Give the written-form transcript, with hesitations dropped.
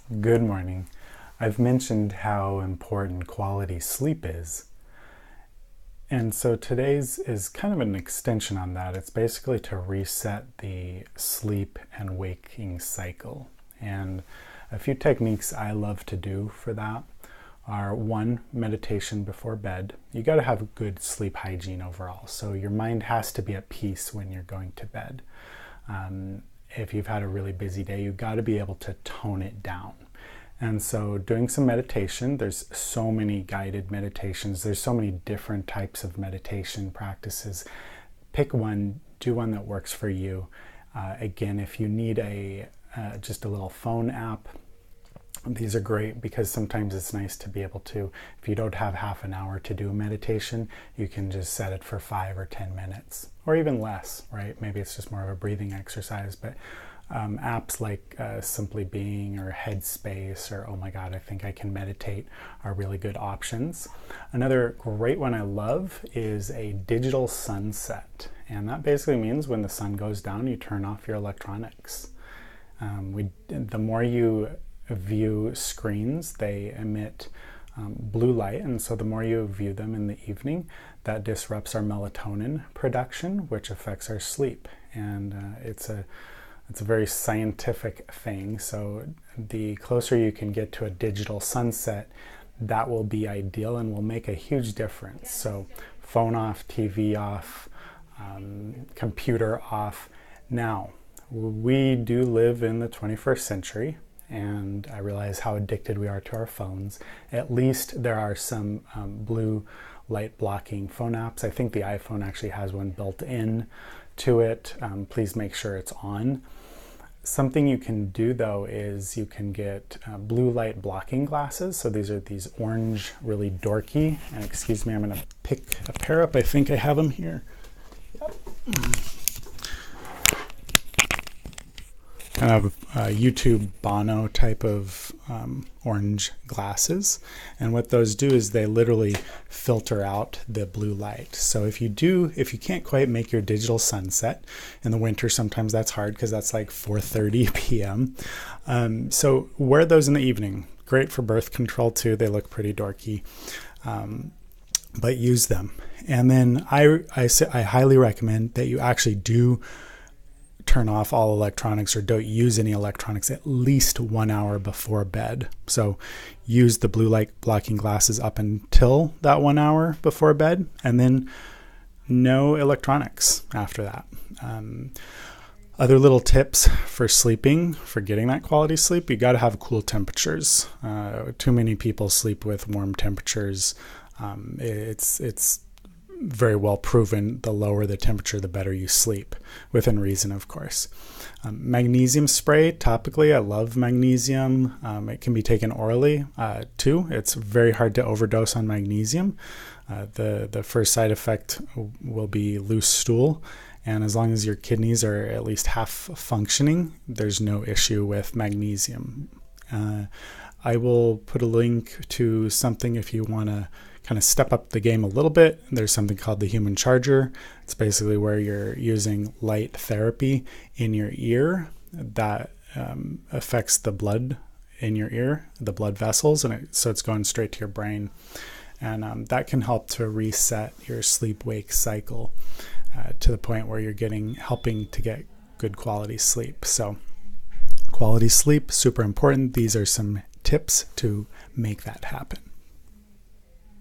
Good morning. I've mentioned how important quality sleep is. And so today's is kind of an extension on that. It's basically to reset the sleep and waking cycle. And a few techniques I love to do for that are one, meditation before bed. You got to have good sleep hygiene overall. So your mind has to be at peace when you're going to bed. If you've had a really busy day, you've got to be able to tone it down. And so doing some meditation, there's so many guided meditations. There's so many different types of meditation practices. Pick one, do one that works for you. Again, if you need just a little phone app, these are great because sometimes it's nice to be able to, if you don't have half an hour to do a meditation, you can just set it for 5 or 10 minutes or even less, right? Maybe it's just more of a breathing exercise, but apps like Simply Being or Headspace or Oh My God, I Think I Can Meditate are really good options. Another great one I love is a digital sunset. And that basically means when the sun goes down, you turn off your electronics. The more you view screens, they emit blue light, and so the more you view them in the evening, that disrupts our melatonin production, which affects our sleep. And it's a very scientific thing. So the closer you can get to a digital sunset, that will be ideal and will make a huge difference. So phone off, TV off, computer off. Now, we do live in the 21st century, and I realize how addicted we are to our phones. At least there are some blue light blocking phone apps. I think the iPhone actually has one built in to it. Please make sure it's on. Something you can do though is you can get blue light blocking glasses. So these are these orange, really dorky, and excuse me, I'm gonna pick a pair up. I think I have them here. Yep. Kind of YouTube Bono type of orange glasses. And what those do is they literally filter out the blue light. So if you can't quite make your digital sunset in the winter, sometimes that's hard because that's like 4:30 p.m. So wear those in the evening. Great for birth control too. They look pretty dorky, but use them. And then I highly recommend that you actually do turn off all electronics or don't use any electronics at least 1 hour before bed. So use the blue light blocking glasses up until that 1 hour before bed, and then no electronics after that. Other little tips for sleeping, for getting that quality sleep, you got to have cool temperatures. Too many people sleep with warm temperatures. It's very well proven, the lower the temperature, the better you sleep, within reason, of course. Magnesium spray, topically, I love magnesium. It can be taken orally too. It's very hard to overdose on magnesium. The first side effect will be loose stool, and as long as your kidneys are at least half functioning, there's no issue with magnesium. I will put a link to something if you want to kind of step up the game a little bit. There's something called the Human Charger. It's basically where you're using light therapy in your ear that affects the blood in your ear, the blood vessels, and so it's going straight to your brain. And that can help to reset your sleep-wake cycle to the point where you're helping to get good quality sleep. So quality sleep, super important. These are some tips to make that happen.